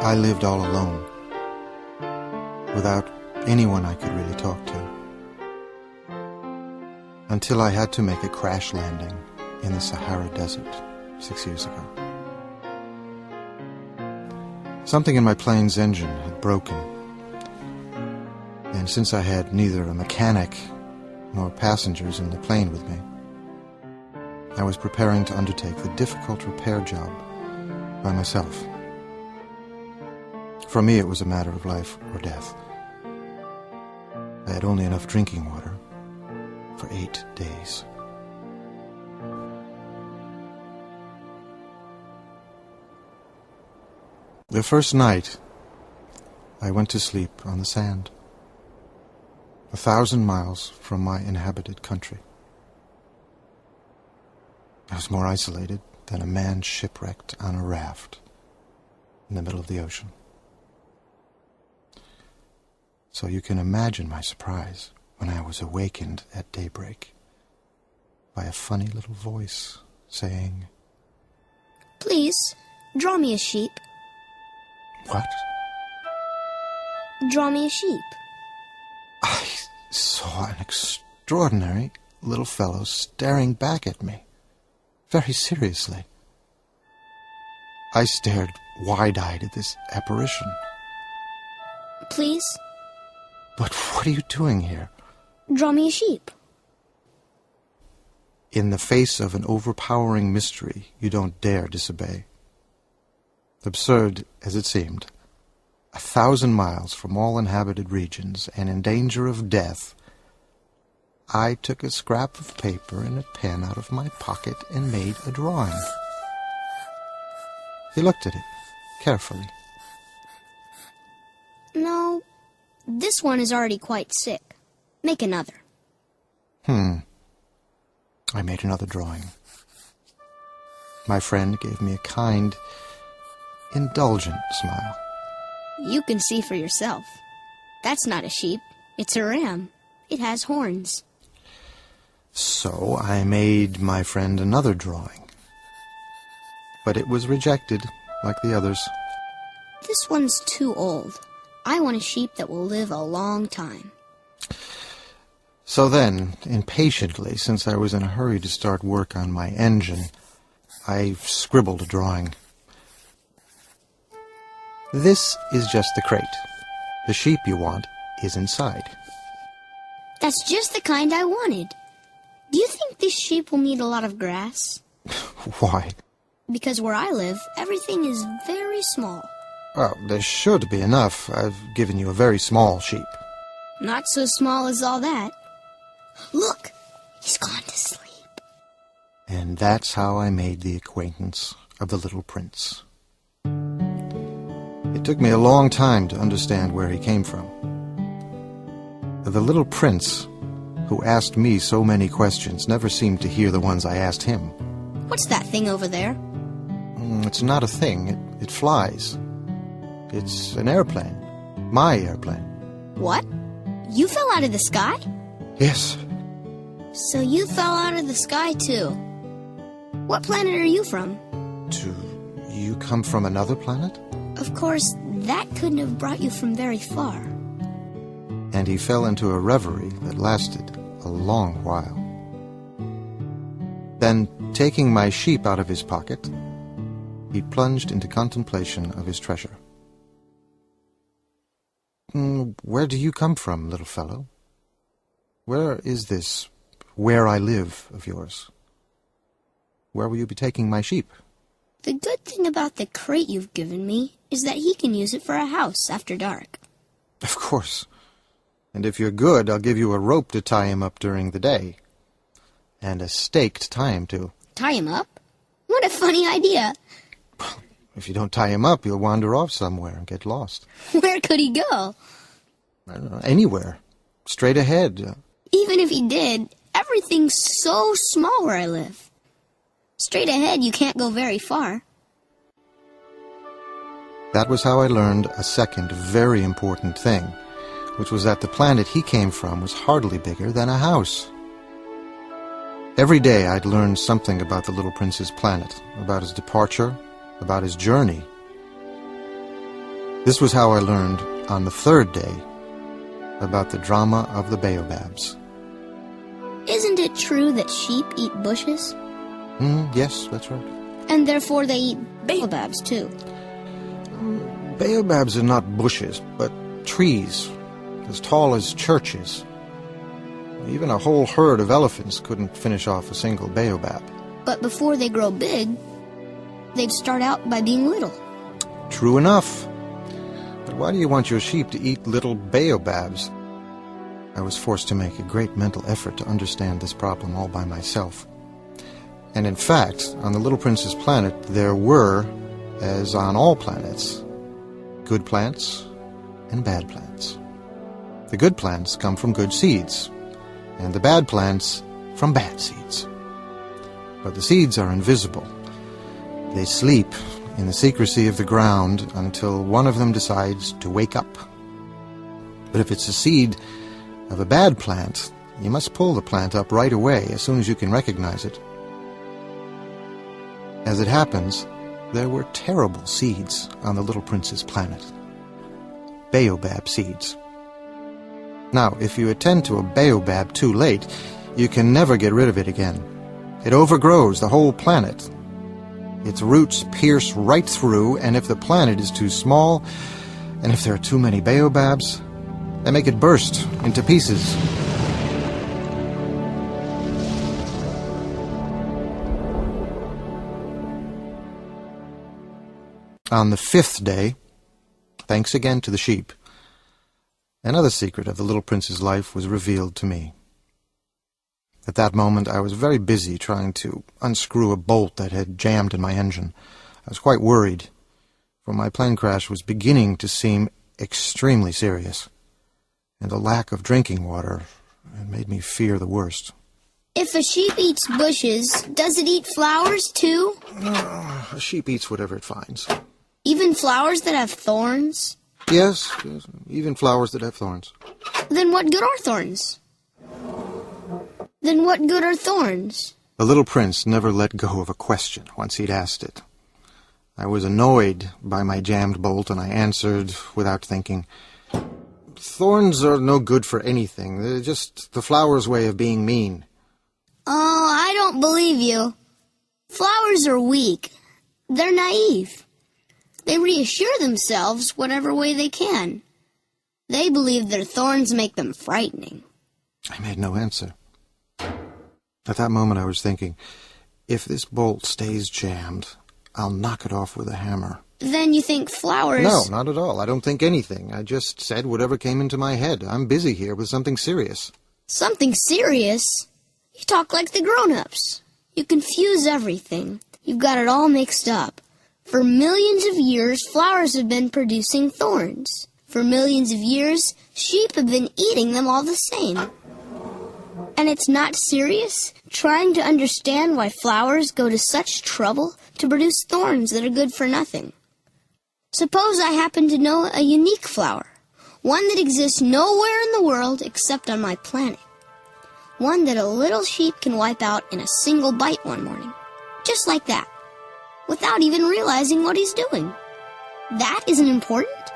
I lived all alone, without anyone I could really talk to, until I had to make a crash landing in the Sahara Desert 6 years ago. Something in my plane's engine had broken, and since I had neither a mechanic nor passengers in the plane with me, I was preparing to undertake the difficult repair job by myself. For me, it was a matter of life or death. I had only enough drinking water for 8 days. The first night, I went to sleep on the sand, 1,000 miles from my inhabited country. I was more isolated than a man shipwrecked on a raft in the middle of the ocean. So you can imagine my surprise when I was awakened at daybreak by a funny little voice saying, "Please, draw me a sheep." "What?" "Draw me a sheep." I saw an extraordinary little fellow staring back at me, very seriously. I stared wide-eyed at this apparition. "Please, "But what are you doing here?" draw me a sheep." In the face of an overpowering mystery, you don't dare disobey. Absurd as it seemed, 1,000 miles from all inhabited regions and in danger of death, I took a scrap of paper and a pen out of my pocket and made a drawing. He looked at it carefully. "No, this one is already quite sick. Make another." I made another drawing. My friend gave me a kind, indulgent smile. "You can see for yourself. That's not a sheep. It's a ram. It has horns." So I made my friend another drawing. But it was rejected, like the others. "This one's too old. I want a sheep that will live a long time." So then, impatiently, since I was in a hurry to start work on my engine, I scribbled a drawing. "This is just the crate. The sheep you want is inside." "That's just the kind I wanted. Do you think this sheep will need a lot of grass?" "Why?" "Because where I live, everything is very small." "Well, there's sure to be enough. I've given you a very small sheep." "Not so small as all that. Look, he's gone to sleep." And that's how I made the acquaintance of the little prince. It took me a long time to understand where he came from. The little prince, who asked me so many questions, never seemed to hear the ones I asked him. "What's that thing over there?" It's not a thing. It flies. It's an airplane. My airplane. "What? You fell out of the sky?" Yes. "So you fell out of the sky, too. What planet are you from?" Do you come from another planet? "Of course, that couldn't have brought you from very far." And he fell into a reverie that lasted a long while. Then, taking my sheep out of his pocket, he plunged into contemplation of his treasure. "Where do you come from, little fellow? Where is this where I live of yours? Where will you be taking my sheep?" "The good thing about the crate you've given me is that he can use it for a house after dark." "Of course. And if you're good, I'll give you a rope to tie him up during the day. And a stake to tie him to." "Tie him up? What a funny idea." If you don't tie him up, he'll wander off somewhere and get lost. "Where could he go?" I don't know, anywhere. Straight ahead. "Even if he did, everything's so small where I live. Straight ahead, you can't go very far." That was how I learned a second very important thing, which was that the planet he came from was hardly bigger than a house. Every day I'd learn something about the little prince's planet, about his departure, about his journey. This was how I learned, on the third day, about the drama of the baobabs. Isn't it true that sheep eat bushes? Yes, that's right. And therefore they eat baobabs, too. Baobabs are not bushes, but trees, as tall as churches. Even a whole herd of elephants couldn't finish off a single baobab. But before they grow big, they'd start out by being little. True enough. But why do you want your sheep to eat little baobabs? I was forced to make a great mental effort to understand this problem all by myself. And in fact, on the Little Prince's planet, there were, as on all planets, good plants and bad plants. The good plants come from good seeds, and the bad plants from bad seeds. But the seeds are invisible. They sleep in the secrecy of the ground until one of them decides to wake up. But if it's a seed of a bad plant, you must pull the plant up right away as soon as you can recognize it. As it happens, there were terrible seeds on the Little Prince's planet. Baobab seeds. Now, if you attend to a baobab too late, you can never get rid of it again. It overgrows the whole planet. Its roots pierce right through, and if the planet is too small, and if there are too many baobabs, they make it burst into pieces. On the fifth day, thanks again to the sheep, another secret of the Little Prince's life was revealed to me. At that moment, I was very busy trying to unscrew a bolt that had jammed in my engine. I was quite worried, for my plane crash was beginning to seem extremely serious, and the lack of drinking water had made me fear the worst. If a sheep eats bushes, does it eat flowers, too? A sheep eats whatever it finds. Even flowers that have thorns? Yes, even flowers that have thorns. Then what good are thorns? Then what good are thorns? The Little Prince never let go of a question once he'd asked it. I was annoyed by my jammed bolt, and I answered without thinking, "Thorns are no good for anything. They're just the flower's way of being mean." Oh, I don't believe you. Flowers are weak. They're naive. They reassure themselves whatever way they can. They believe their thorns make them frightening. I made no answer. At that moment I was thinking, if this bolt stays jammed, I'll knock it off with a hammer. Then you think flowers... No, not at all. I don't think anything. I just said whatever came into my head. I'm busy here with something serious. Something serious? You talk like the grown-ups. You confuse everything. You've got it all mixed up. For millions of years, flowers have been producing thorns. For millions of years, sheep have been eating them all the same. And it's not serious trying to understand why flowers go to such trouble to produce thorns that are good for nothing. Suppose I happen to know a unique flower, one that exists nowhere in the world except on my planet. One that a little sheep can wipe out in a single bite one morning. Just like that. Without even realizing what he's doing. That isn't important?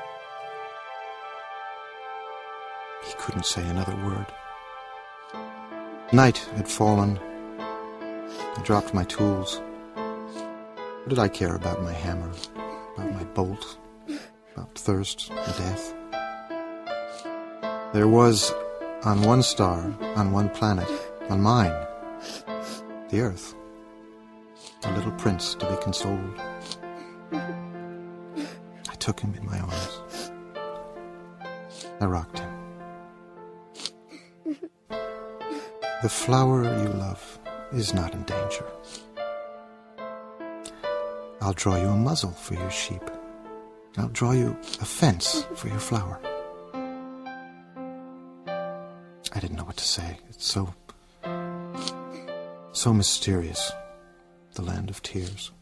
He couldn't say another word. Night had fallen. I dropped my tools. What did I care about my hammer, about my bolt, about thirst and death? There was, on one star, on one planet, on mine, the Earth, a little prince to be consoled. I took him in my arms. I rocked him. The flower you love is not in danger. I'll draw you a muzzle for your sheep. I'll draw you a fence for your flower. I didn't know what to say. It's so mysterious, the land of tears.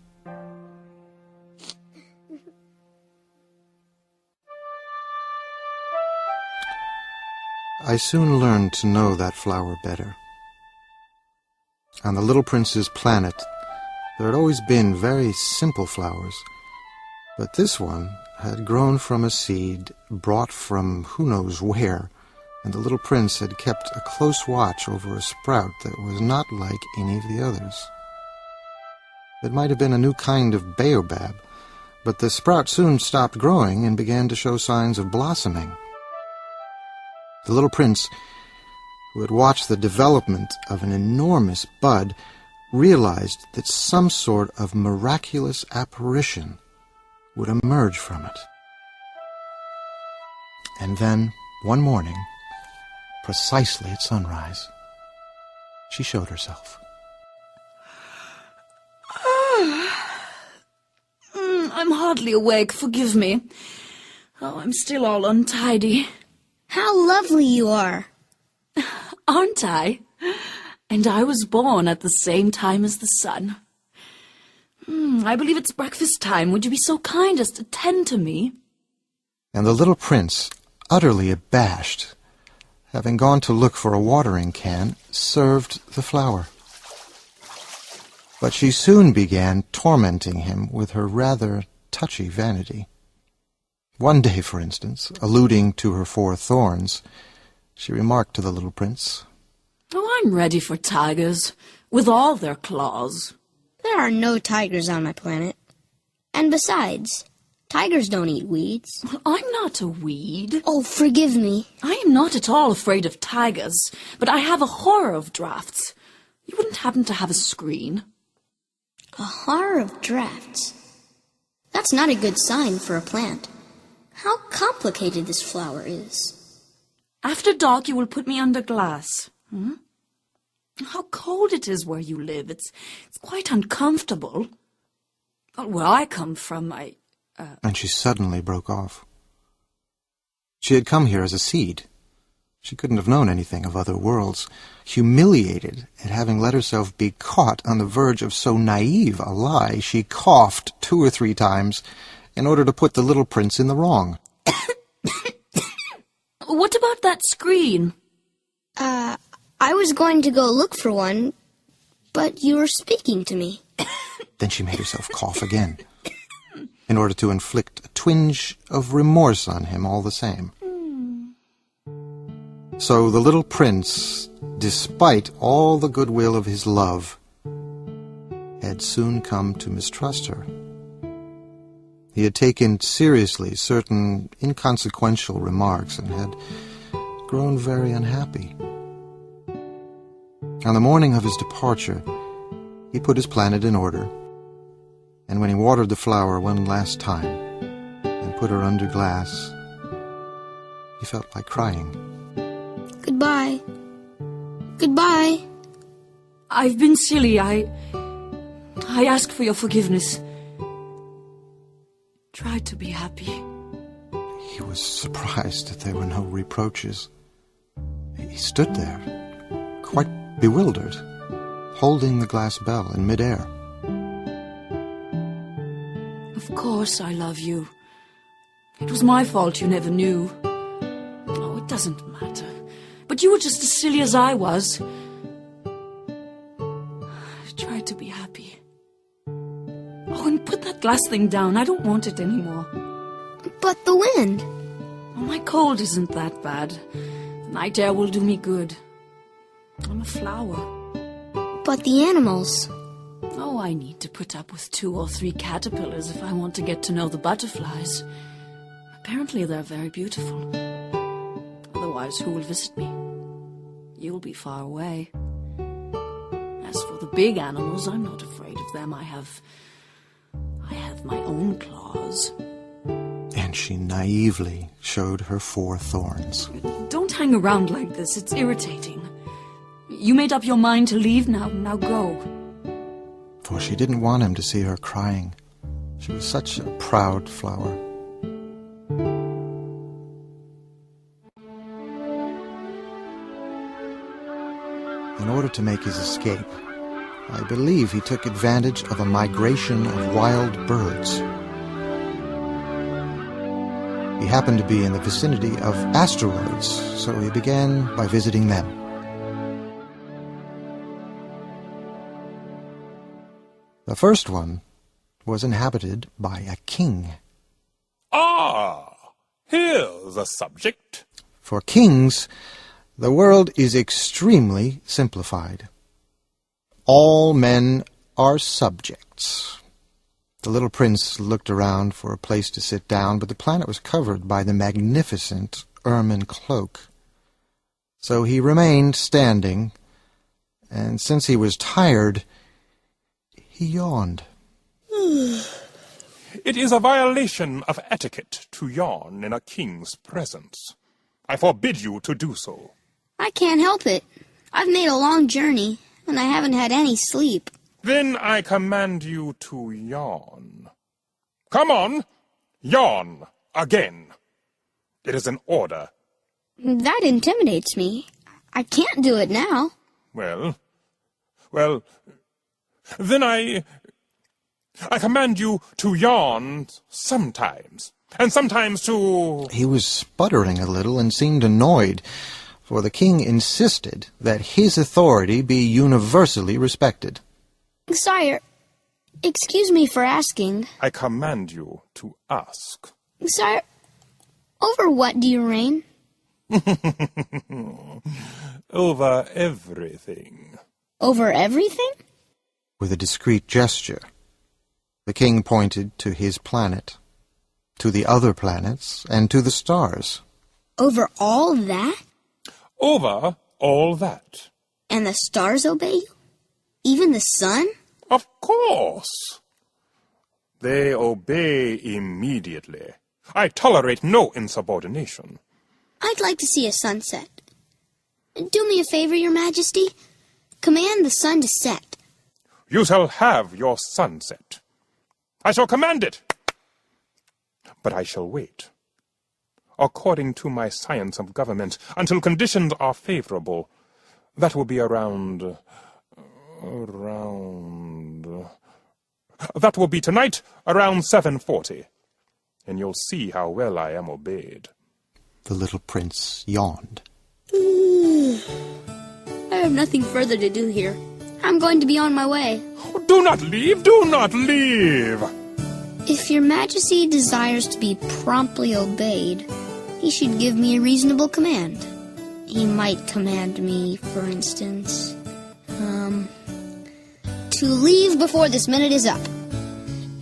I soon learned to know that flower better. On the Little Prince's planet, there had always been very simple flowers, but this one had grown from a seed brought from who knows where, and the little prince had kept a close watch over a sprout that was not like any of the others. It might have been a new kind of baobab, but the sprout soon stopped growing and began to show signs of blossoming. The little prince, who had watched the development of an enormous bud, realized that some sort of miraculous apparition would emerge from it. And then, one morning, precisely at sunrise, she showed herself. I'm hardly awake, forgive me. Oh, I'm still all untidy. How lovely you are. Aren't I? And I was born at the same time as the sun. I believe it's breakfast time. Would you be so kind as to tend to me? And the little prince, utterly abashed, having gone to look for a watering can, served the flower. But she soon began tormenting him with her rather touchy vanity. One day, for instance, alluding to her 4 thorns, she remarked to the little prince, "Oh, I'm ready for tigers, with all their claws." There are no tigers on my planet. And besides, tigers don't eat weeds. Well, I'm not a weed. Oh, forgive me. I am not at all afraid of tigers, but I have a horror of drafts. You wouldn't happen to have a screen? A horror of drafts. That's not a good sign for a plant. How complicated this flower is. After dark you will put me under glass. How cold it is where you live. It's quite uncomfortable. Well, where I come from, And she suddenly broke off. She had come here as a seed. She couldn't have known anything of other worlds. Humiliated at having let herself be caught on the verge of so naive a lie, she coughed 2 or 3 times in order to put the little prince in the wrong. What about that screen? I was going to go look for one, but you were speaking to me. Then she made herself cough again, in order to inflict a twinge of remorse on him all the same. So the little prince, despite all the goodwill of his love, had soon come to mistrust her. He had taken seriously certain inconsequential remarks and had grown very unhappy. On the morning of his departure, he put his planet in order, and when he watered the flower one last time and put her under glass, he felt like crying. Goodbye. Goodbye. I've been silly. I ask for your forgiveness. Try to be happy. He was surprised that there were no reproaches. He stood there, quite bewildered, holding the glass bell in midair. Of course I love you. It was my fault you never knew. Oh, it doesn't matter. But you were just as silly as I was. Try to be happy. Oh, and put that glass thing down. I don't want it anymore. But the wind. Oh, my cold isn't that bad. The night air will do me good. I'm a flower. But the animals. Oh, I need to put up with 2 or 3 caterpillars if I want to get to know the butterflies. Apparently they're very beautiful. Otherwise, who will visit me? You'll be far away. As for the big animals, I'm not afraid of them. I have my own claws. And she naively showed her 4 thorns. Don't hang around like this. It's irritating. You made up your mind to leave now. Now go. For she didn't want him to see her crying. She was such a proud flower. In order to make his escape, I believe he took advantage of a migration of wild birds. He happened to be in the vicinity of asteroids, so he began by visiting them. The first one was inhabited by a king. Ah, here's a subject. For kings, the world is extremely simplified. All men are subjects. The little prince looked around for a place to sit down, but the planet was covered by the magnificent ermine cloak. So he remained standing, and since he was tired, he yawned. It is a violation of etiquette to yawn in a king's presence. I forbid you to do so. I can't help it. I've made a long journey, and I haven't had any sleep. Then I command you to yawn. Come on, yawn again. It is an order. That intimidates me. I can't do it now. Well, then I command you to yawn sometimes, and sometimes to... He was sputtering a little and seemed annoyed, for the king insisted that his authority be universally respected. Sire, excuse me for asking. I command you to ask. Sire, over what do you reign? Over everything. Over everything? With a discreet gesture, the king pointed to his planet, to the other planets, and to the stars. Over all that? Over all that. And the stars obey you? Even the sun? Of course. They obey immediately. I tolerate no insubordination. I'd like to see a sunset. Do me a favor, Your Majesty. Command the sun to set. You shall have your sunset. I shall command it. But I shall wait, according to my science of government, until conditions are favorable. That will be around... That will be tonight, around 7:40. And you'll see how well I am obeyed. The little prince yawned. I have nothing further to do here. I'm going to be on my way. Do not leave! Do not leave! If Your Majesty desires to be promptly obeyed, he should give me a reasonable command. He might command me, for instance, to leave before this minute is up.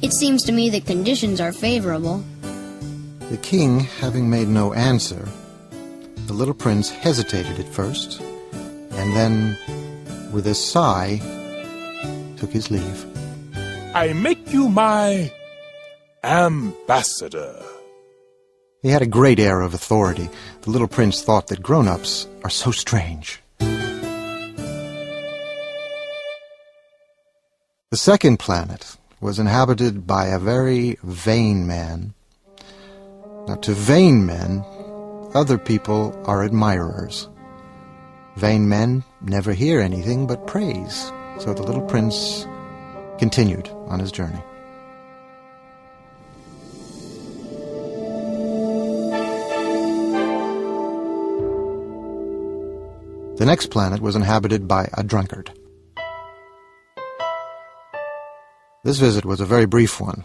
It seems to me that conditions are favorable. The king, having made no answer, the little prince hesitated at first, and then, with a sigh, took his leave. I make you my ambassador. He had a great air of authority. The little prince thought that grown-ups are so strange. The second planet was inhabited by a very vain man. Now, to vain men, other people are admirers. Vain men never hear anything but praise, so the little prince continued on his journey. The next planet was inhabited by a drunkard. This visit was a very brief one,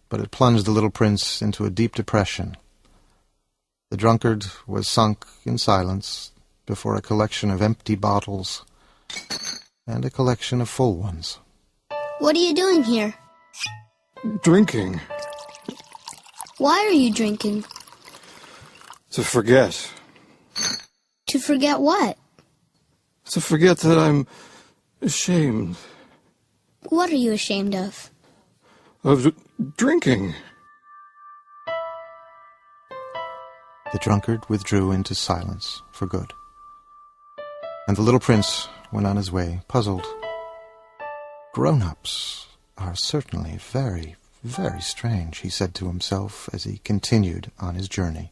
but it plunged the little prince into a deep depression. The drunkard was sunk in silence before a collection of empty bottles and a collection of full ones. What are you doing here? Drinking. Why are you drinking? To forget. To forget what? To forget that I'm ashamed. What are you ashamed of? Of drinking. The drunkard withdrew into silence for good. And the little prince went on his way, puzzled. Grown-ups are certainly very, very strange, he said to himself as he continued on his journey.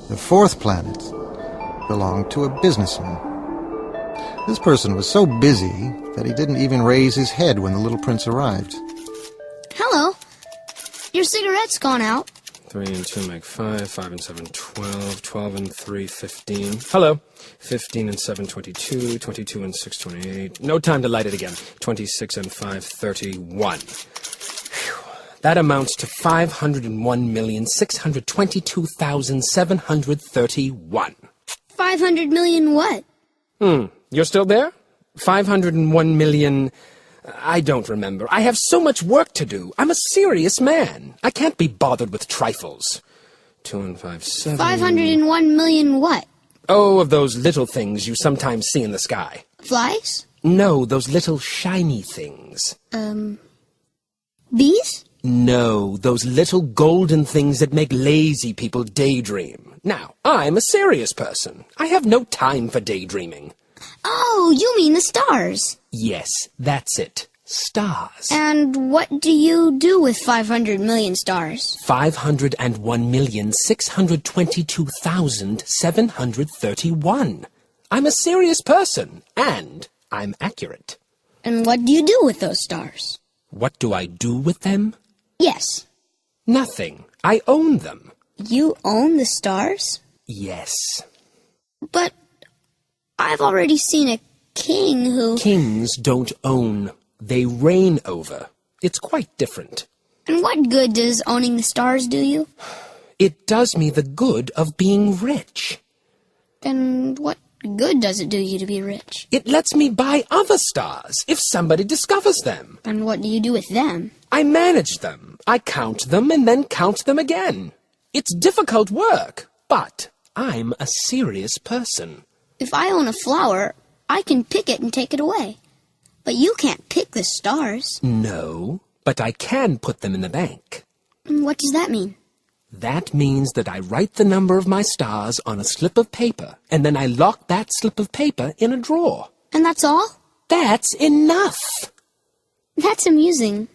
The fourth planet belonged to a businessman. This person was so busy that he didn't even raise his head when the little prince arrived. Hello. Your cigarette's gone out. 3 and 2 make 5. 5 and 7, 12. 12 and 3, 15. Hello. 15 and 7, 22. 22 and 6, 28. No time to light it again. 26 and 5, 31. Phew. That amounts to 501,622,731. 500 million what? You're still there? 501 million... I don't remember. I have so much work to do. I'm a serious man. I can't be bothered with trifles. 2 and 5, 7... 501 million what? Oh, of those little things you sometimes see in the sky. Flies? No, those little shiny things. Bees? No, those little golden things that make lazy people daydream. Now, I'm a serious person. I have no time for daydreaming. Oh, you mean the stars. Yes, that's it. Stars. And what do you do with 500 million stars? 501,622,731. I'm a serious person, and I'm accurate. And what do you do with those stars? What do I do with them? Yes. Nothing. I own them. You own the stars? Yes. But I've already seen a king who... Kings don't own. They reign over. It's quite different. And what good does owning the stars do you? It does me the good of being rich. Then what good does it do you to be rich? It lets me buy other stars if somebody discovers them. And what do you do with them? I manage them. I count them and then count them again. It's difficult work, but I'm a serious person. If I own a flower, I can pick it and take it away. But you can't pick the stars. No, but I can put them in the bank. What does that mean? That means that I write the number of my stars on a slip of paper, and then I lock that slip of paper in a drawer. And that's all? That's enough. That's amusing.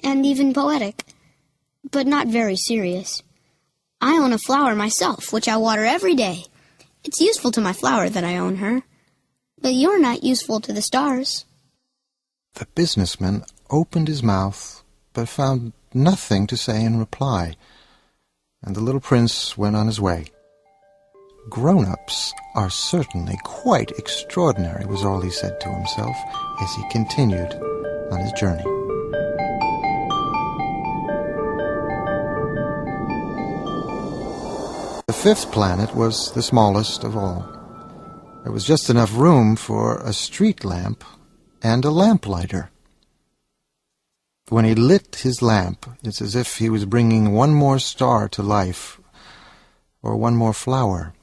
And even poetic. But not very serious. I own a flower myself, which I water every day. It's useful to my flower that I own her. But you're not useful to the stars. The businessman opened his mouth, but found nothing to say in reply, and the little prince went on his way. Grown-ups are certainly quite extraordinary, was all he said to himself as he continued on his journey. The fifth planet was the smallest of all. There was just enough room for a street lamp and a lamplighter. When he lit his lamp, it's as if he was bringing one more star to life, or one more flower.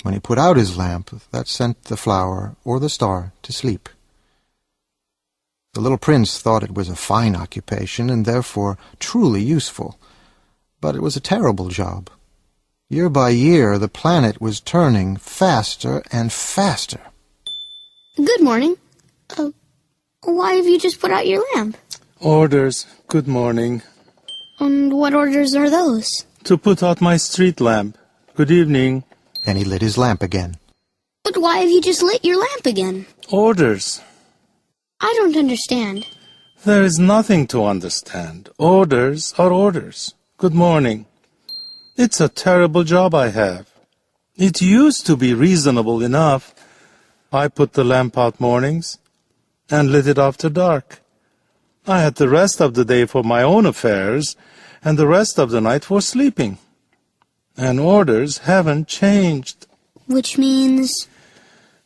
When he put out his lamp, that sent the flower or the star to sleep. The little prince thought it was a fine occupation, and therefore truly useful. But it was a terrible job. Year by year, the planet was turning faster and faster. Good morning. Why have you just put out your lamp? Orders. Good morning. And what orders are those? To put out my street lamp. Good evening. Then he lit his lamp again. But why have you just lit your lamp again? Orders. I don't understand. There is nothing to understand. Orders are orders. Good morning. It's a terrible job I have. It used to be reasonable enough. I put the lamp out mornings and lit it after dark. I had the rest of the day for my own affairs and the rest of the night for sleeping. And orders haven't changed. Which means?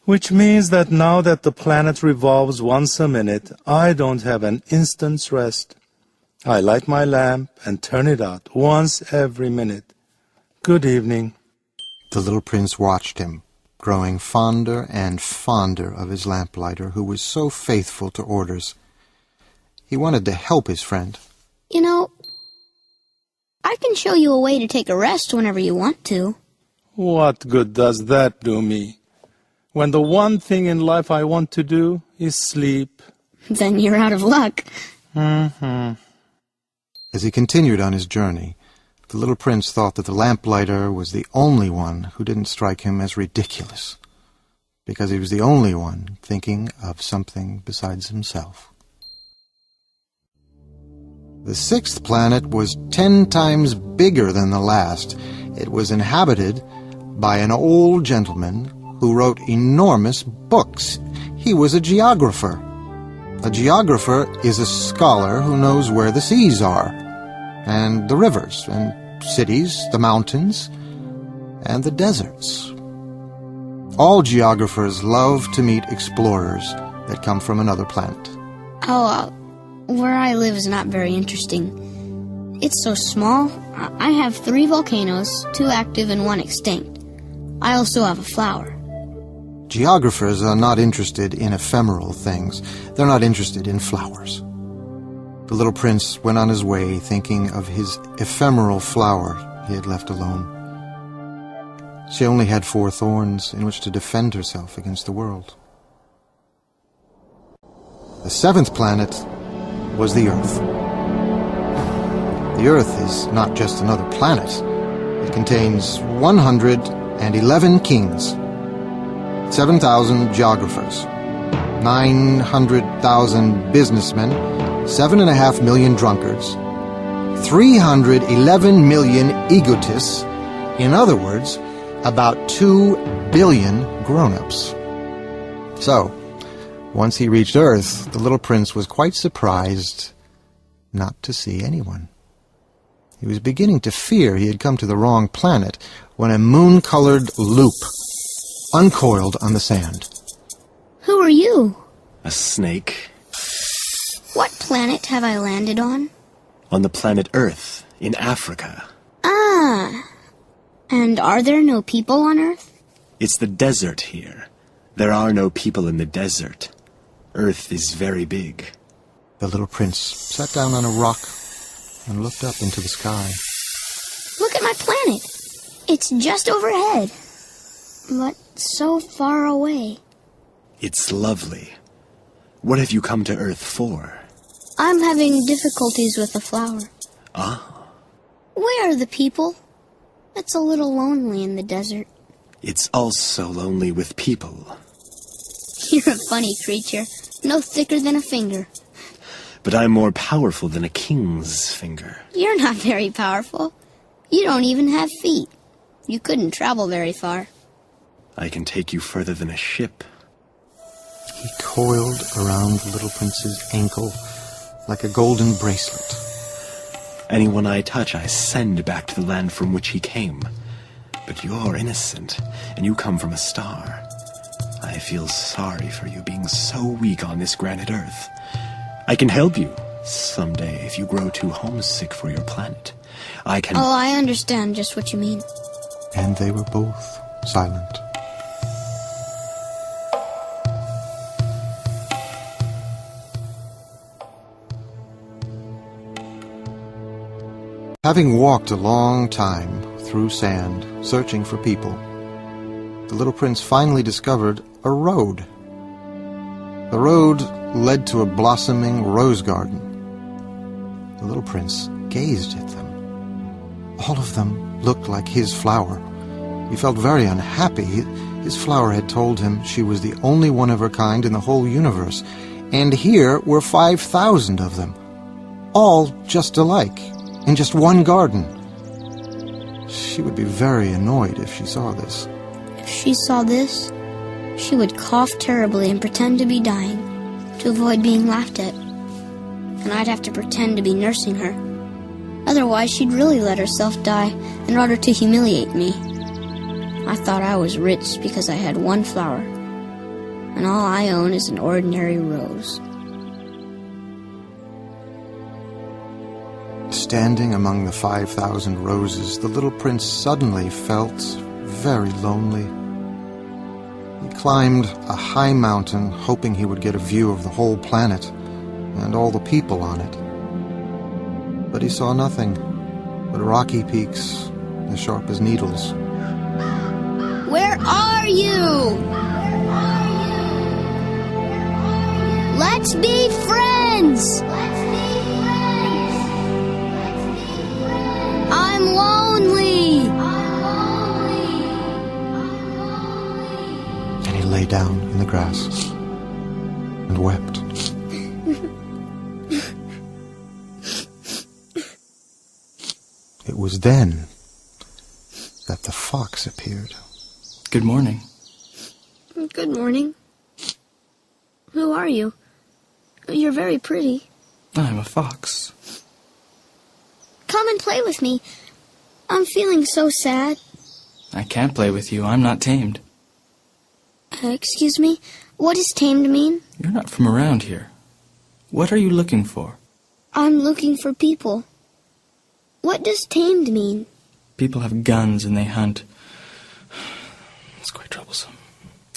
Which means that now that the planet revolves once a minute, I don't have an instant's rest. I light my lamp and turn it out once every minute. Good evening. The little prince watched him, growing fonder and fonder of his lamplighter, who was so faithful to orders. He wanted to help his friend. You know, I can show you a way to take a rest whenever you want to. What good does that do me? When the one thing in life I want to do is sleep. Then you're out of luck. Mm-hmm. As he continued on his journey, the little prince thought that the lamplighter was the only one who didn't strike him as ridiculous, because he was the only one thinking of something besides himself. The sixth planet was 10 times bigger than the last. It was inhabited by an old gentleman who wrote enormous books. He was a geographer. A geographer is a scholar who knows where the seas are, and the rivers, and cities, the mountains, and the deserts. All geographers love to meet explorers that come from another planet. Where I live is not very interesting. It's so small. I have 3 volcanoes, 2 active and 1 extinct. I also have a flower. Geographers are not interested in ephemeral things. They're not interested in flowers. The little prince went on his way thinking of his ephemeral flower he had left alone. She only had 4 thorns in which to defend herself against the world. The 7th planet was the Earth. The Earth is not just another planet. It contains 111 kings, 7,000 geographers, 900,000 businessmen, 7.5 million drunkards, 311 million egotists, in other words, about 2 billion grown-ups. So, once he reached Earth, the little prince was quite surprised not to see anyone. He was beginning to fear he had come to the wrong planet when a moon-colored loop uncoiled on the sand. Who are you? A snake. What planet have I landed on? On the planet Earth, in Africa. Ah. And are there no people on Earth? It's the desert here. There are no people in the desert. Earth is very big. The little prince sat down on a rock and looked up into the sky. Look at my planet. It's just overhead. But so far away. It's lovely. What have you come to Earth for? I'm having difficulties with the flower. Ah. Where are the people? It's a little lonely in the desert. It's also lonely with people. You're a funny creature. No thicker than a finger. But I'm more powerful than a king's finger. You're not very powerful. You don't even have feet. You couldn't travel very far. I can take you further than a ship. He coiled around the little prince's ankle like a golden bracelet. Anyone I touch, I send back to the land from which he came. But you're innocent, and you come from a star. I feel sorry for you being so weak on this granite Earth. I can help you someday if you grow too homesick for your planet. I can... Oh, I understand just what you mean. And they were both silent. Having walked a long time through sand, searching for people, the little prince finally discovered a road. The road led to a blossoming rose garden. The little prince gazed at them. All of them looked like his flower. He felt very unhappy. His flower had told him she was the only one of her kind in the whole universe, and here were 5,000 of them, all just alike, in just one garden. She would be very annoyed if she saw this. If she saw this, she would cough terribly and pretend to be dying, to avoid being laughed at. And I'd have to pretend to be nursing her. Otherwise, she'd really let herself die in order to humiliate me. I thought I was rich because I had one flower, and all I own is an ordinary rose. Standing among the 5,000 roses, the little prince suddenly felt very lonely. He climbed a high mountain, hoping he would get a view of the whole planet and all the people on it. But he saw nothing but rocky peaks as sharp as needles. Where are you? Let's be friends! I'm lonely! And he lay down in the grass and wept. It was then that the fox appeared. Good morning. Good morning. Who are you? You're very pretty. I'm a fox. Come and play with me. I'm feeling so sad. I can't play with you. I'm not tamed. Excuse me? What does tamed mean? You're not from around here. What are you looking for? I'm looking for people. What does tamed mean? People have guns and they hunt. It's quite troublesome.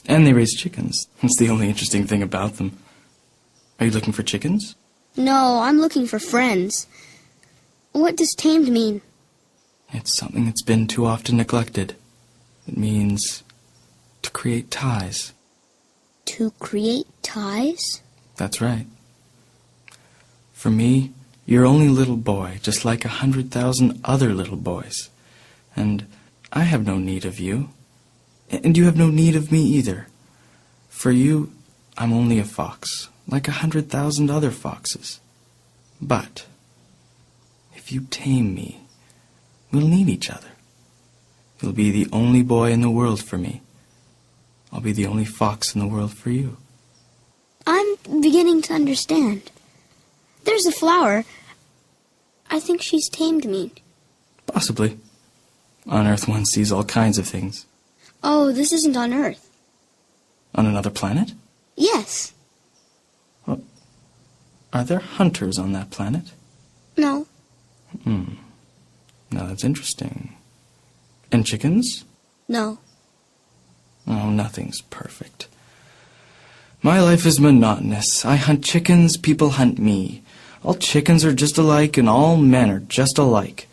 And they raise chickens. It's the only interesting thing about them. Are you looking for chickens? No, I'm looking for friends. What does tamed mean? It's something that's been too often neglected. It means to create ties. To create ties? That's right. For me, you're only a little boy, just like 100,000 other little boys. And I have no need of you. And you have no need of me either. For you, I'm only a fox, like 100,000 other foxes. But if you tame me, we'll need each other. You'll be the only boy in the world for me. I'll be the only fox in the world for you. I'm beginning to understand. There's a flower. I think she's tamed me. Possibly. On Earth one sees all kinds of things. Oh, this isn't on Earth. On another planet? Yes. Well, are there hunters on that planet? No. Now that's interesting. And chickens? No. Oh, nothing's perfect. My life is monotonous. I hunt chickens, people hunt me. All chickens are just alike, and all men are just alike.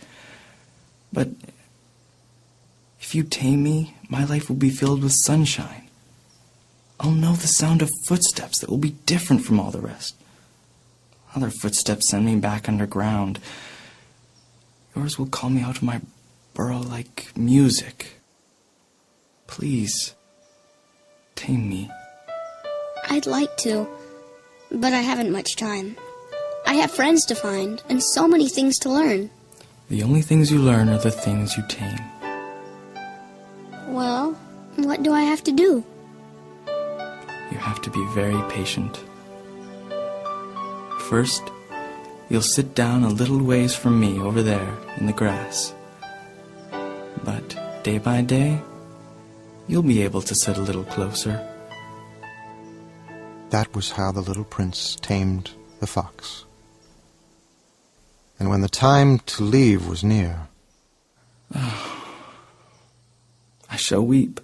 But if you tame me, my life will be filled with sunshine. I'll know the sound of footsteps that will be different from all the rest. Other footsteps send me back underground. Yours will call me out of my burrow like music. Please, tame me. I'd like to, but I haven't much time. I have friends to find, and so many things to learn. The only things you learn are the things you tame. Well, what do I have to do? You have to be very patient. First, you'll sit down a little ways from me over there in the grass. But day by day, you'll be able to sit a little closer. That was how the little prince tamed the fox. And when the time to leave was near, I shall weep.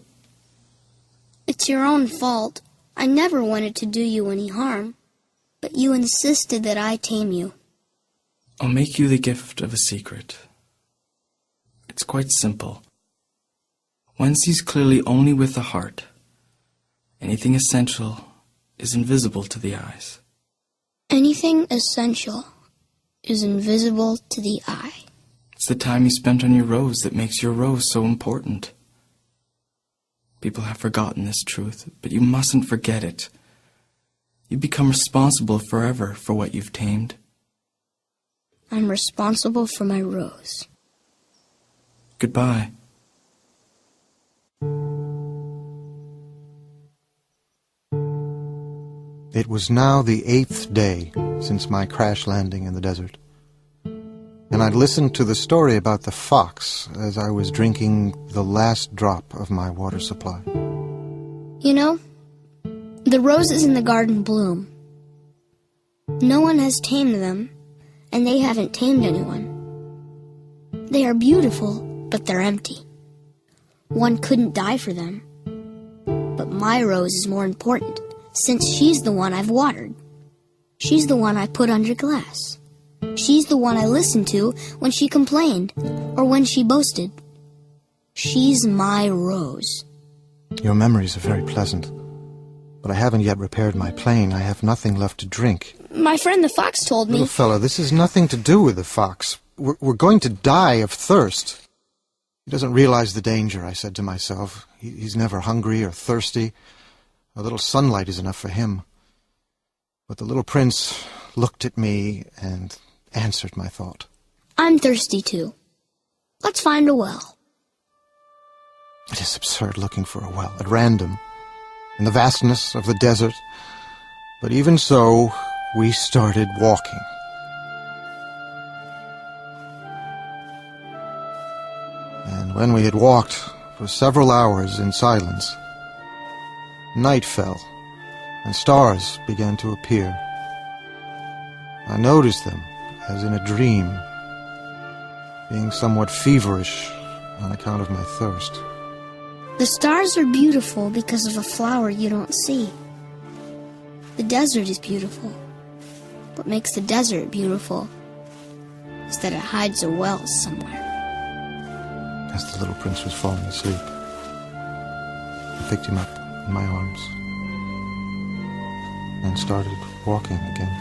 It's your own fault. I never wanted to do you any harm, but you insisted that I tame you. I'll make you the gift of a secret. It's quite simple. One sees clearly only with the heart. Anything essential is invisible to the eyes. Anything essential is invisible to the eye. It's the time you spent on your rose that makes your rose so important. People have forgotten this truth, but you mustn't forget it. You become responsible forever for what you've tamed. I'm responsible for my rose. Goodbye. it was now the 8th day since my crash landing in the desert. And I'd listened to the story about the fox as I was drinking the last drop of my water supply. You know, the roses in the garden bloom. No one has tamed them, and they haven't tamed anyone. They are beautiful, but they're empty. One couldn't die for them. But my rose is more important, since she's the one I've watered. She's the one I put under glass. She's the one I listened to when she complained, or when she boasted. She's my rose. Your memories are very pleasant, but I haven't yet repaired my plane. I have nothing left to drink. My friend the fox told me... Little fellow, this has nothing to do with the fox. We're going to die of thirst. He doesn't realize the danger, I said to myself. He's never hungry or thirsty. A little sunlight is enough for him. But the little prince looked at me and answered my thought. I'm thirsty too. Let's find a well. It is absurd looking for a well at random in the vastness of the desert. But even so, we started walking. And when we had walked for several hours in silence, night fell, and stars began to appear. I noticed them, as in a dream, being somewhat feverish on account of my thirst. The stars are beautiful because of a flower you don't see. The desert is beautiful. What makes the desert beautiful is that it hides a well somewhere. As the little prince was falling asleep, I picked him up in my arms and started walking again.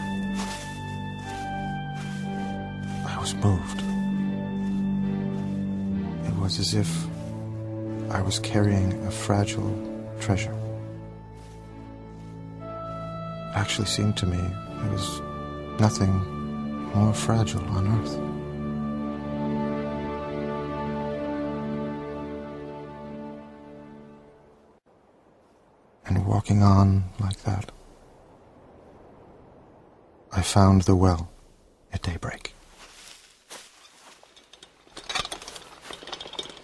I was moved. It was as if I was carrying a fragile treasure. It actually seemed to me there was nothing more fragile on earth. And walking on like that, I found the well at daybreak.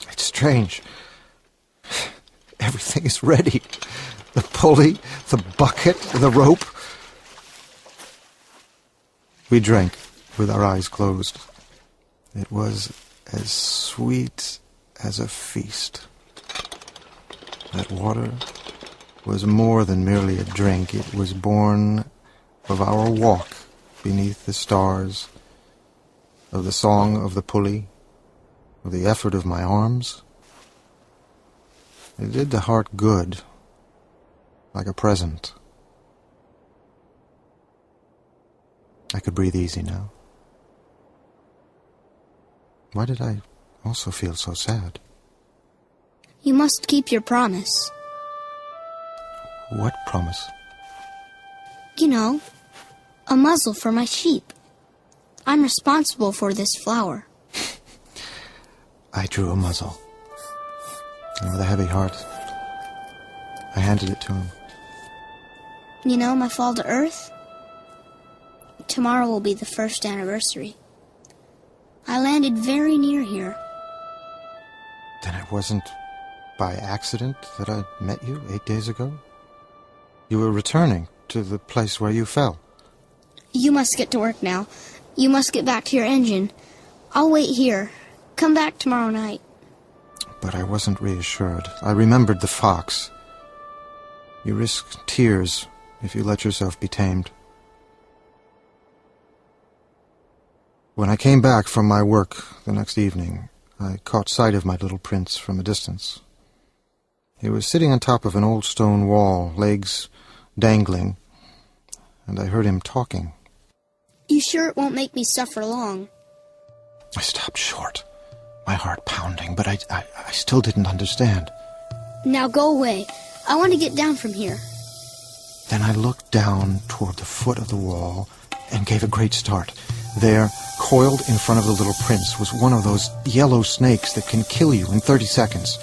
It's strange. Everything is ready. The pulley, the bucket, the rope. We drank with our eyes closed. It was as sweet as a feast. That water was more than merely a drink. It was born of our walk beneath the stars, of the song of the pulley, of the effort of my arms. It did the heart good, like a present. I could breathe easy now. Why did I also feel so sad? You must keep your promise. What promise? You know, a muzzle for my sheep. I'm responsible for this flower. I drew a muzzle. And with a heavy heart, I handed it to him. You know, my fall to earth? Tomorrow will be the first anniversary. I landed very near here. Then it wasn't by accident that I met you 8 days ago? You were returning to the place where you fell. You must get to work now. You must get back to your engine. I'll wait here. Come back tomorrow night. But I wasn't reassured. I remembered the fox. You risk tears if you let yourself be tamed. When I came back from my work the next evening, I caught sight of my little prince from a distance. He was sitting on top of an old stone wall, legs dangling, and I heard him talking. You sure it won't make me suffer long? I stopped short, my heart pounding, but I still didn't understand. Now go away. I want to get down from here. Then I looked down toward the foot of the wall and gave a great start. There, coiled in front of the little prince, was one of those yellow snakes that can kill you in 30 seconds.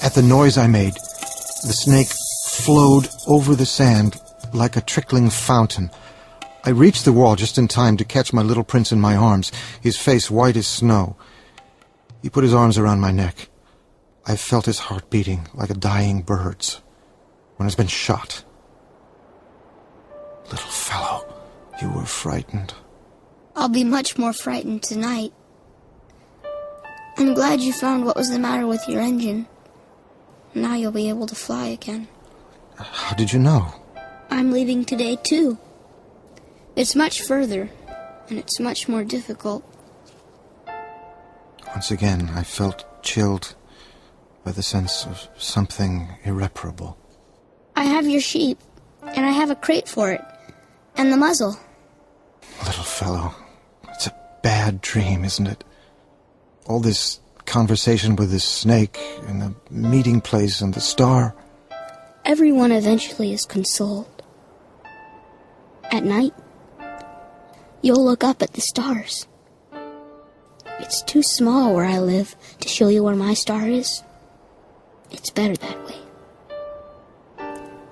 At the noise I made, the snake flowed over the sand like a trickling fountain. I reached the wall just in time to catch my little prince in my arms, his face white as snow. He put his arms around my neck. I felt his heart beating like a dying bird's when it's been shot. Little fellow, you were frightened. I'll be much more frightened tonight. I'm glad you found what was the matter with your engine. Now you'll be able to fly again. How did you know? I'm leaving today, too. It's much further, and it's much more difficult. Once again, I felt chilled by the sense of something irreparable. I have your sheep, and I have a crate for it, and the muzzle. Little fellow, it's a bad dream, isn't it? All this conversation with this snake, and the meeting place, and the star. Everyone eventually is consoled. At night, you'll look up at the stars. It's too small where I live to show you where my star is. It's better that way.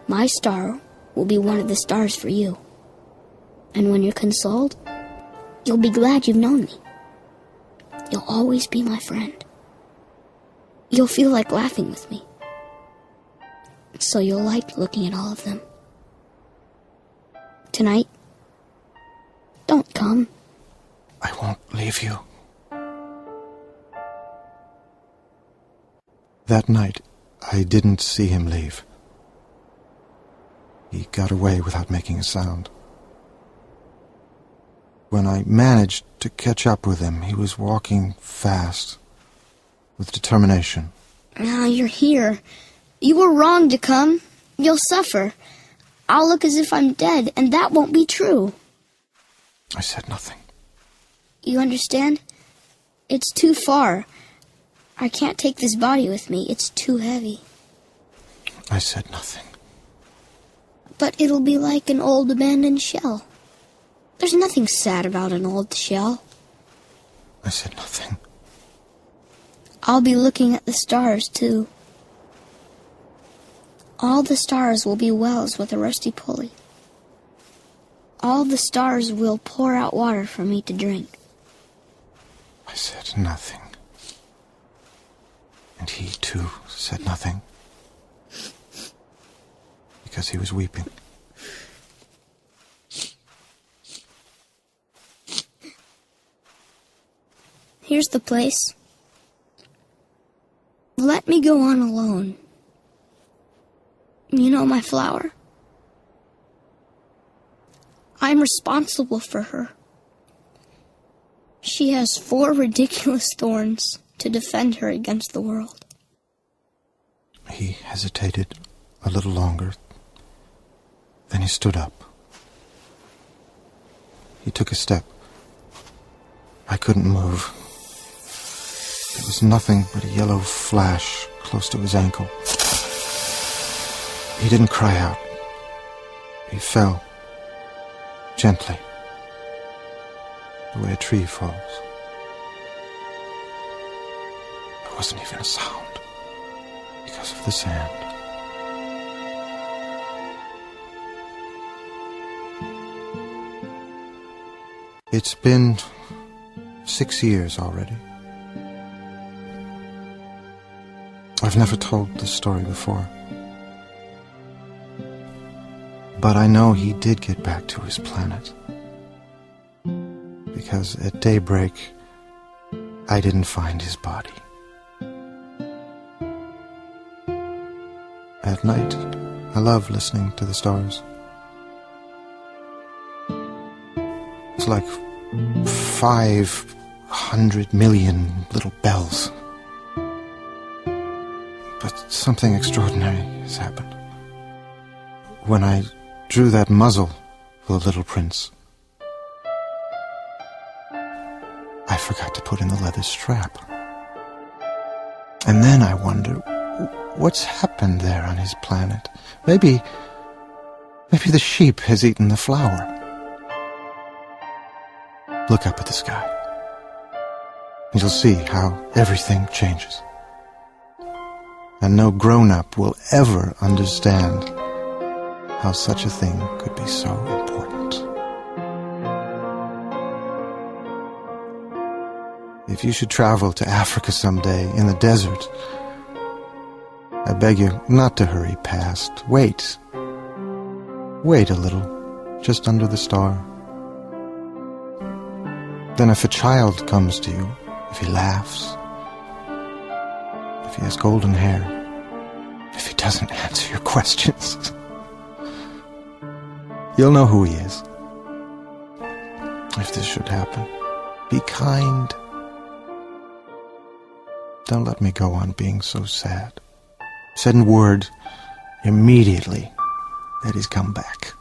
My star will be one of the stars for you. And when you're consoled, you'll be glad you've known me. You'll always be my friend. You'll feel like laughing with me. So you'll like looking at all of them. Tonight, don't come. I won't leave you. That night, I didn't see him leave. He got away without making a sound. When I managed to catch up with him, he was walking fast, with determination. Now you're here. You were wrong to come. You'll suffer. I'll look as if I'm dead, and that won't be true. I said nothing. You understand? It's too far. I can't take this body with me. It's too heavy. I said nothing. But it'll be like an old abandoned shell. There's nothing sad about an old shell. I said nothing. I'll be looking at the stars, too. All the stars will be wells with a rusty pulley. All the stars will pour out water for me to drink. I said nothing. And he, too, said nothing. Because he was weeping. Here's the place. Let me go on alone. You know my flower? I'm responsible for her. She has 4 ridiculous thorns to defend her against the world. He hesitated a little longer. Then he stood up. He took a step. I couldn't move. There was nothing but a yellow flash close to his ankle. He didn't cry out. He fell. Gently. The way a tree falls. There wasn't even a sound. Because of the sand. It's been 6 years already. I've never told this story before. But I know he did get back to his planet. Because at daybreak, I didn't find his body. At night, I love listening to the stars. It's like 500 million little bells. But something extraordinary has happened. When I drew that muzzle for the little prince, I forgot to put in the leather strap. And then I wonder, what's happened there on his planet? Maybe the sheep has eaten the flower. Look up at the sky. And you'll see how everything changes. And no grown-up will ever understand how such a thing could be so important. If you should travel to Africa someday in the desert, I beg you not to hurry past. Wait. Wait a little, just under the star. Then if a child comes to you, if he laughs, if he has golden hair, if he doesn't answer your questions, you'll know who he is. If this should happen, be kind. Don't let me go on being so sad. Send word immediately that he's come back.